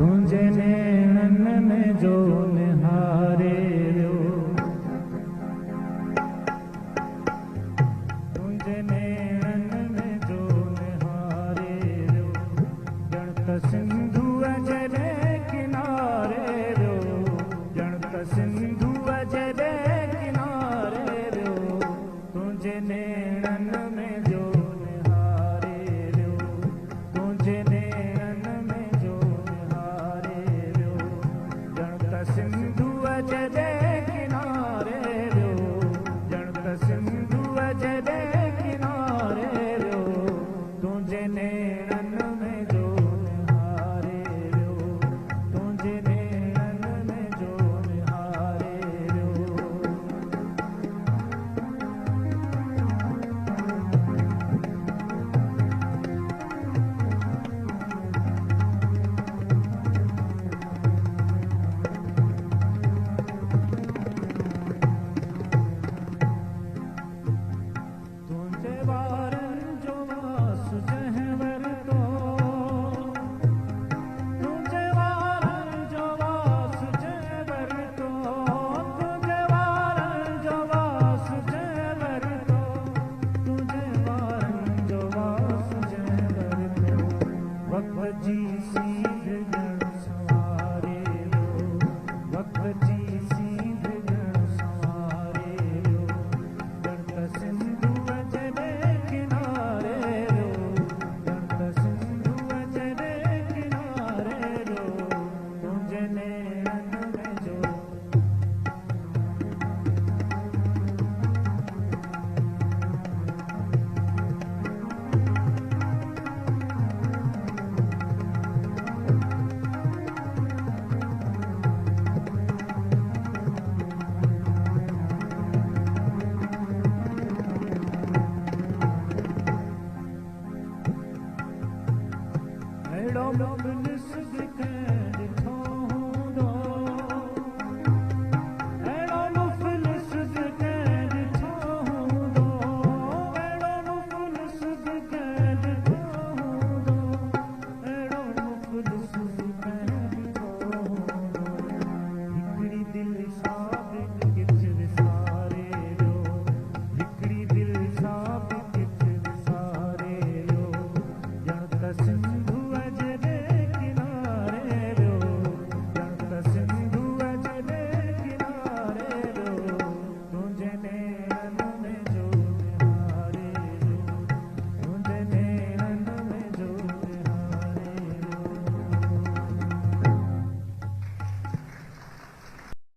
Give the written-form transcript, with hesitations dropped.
तुंहिंजे नेणनि में जो निहारे वियो तुंहिंजे नेणनि में जो निहारे वियो ॼण त सिंधूअ जे किनारे वियो ॼण त सिंधूअ जे किनारे वियो तुंहिंजे नेणनि में जो निहारे वियो तुंहिंजे नेणनि में जो निहारे वियो ॼण त सिंधूअ जे किनारे वियो ॼण त सिंधूअ जे किनारे वियो तुंहिंजे नेणनि में जो निहारे वियो तुंहिंजे नेणनि में जो निहारे वियो तुंहिंजे वारनि जो वास जंहिं वरितो तुंहिंजे वारनि जो वास जंहिं वरितो तुंहिंजे वारनि जो वास जंहिं वरितो तुंहिंजे वारनि जो वास जंहिं वरितो वक़्त जी सीध ॼण संवारे वियो वक़्त जी सीध ॼण संवारे वियो ॼण त सिंधूअ जे किनारे वियो ॼण त सिंधूअ जे किनारे वियो तुंहिंजे नेणनि में जो अहिड़ो मुख़लिस बि कंहिं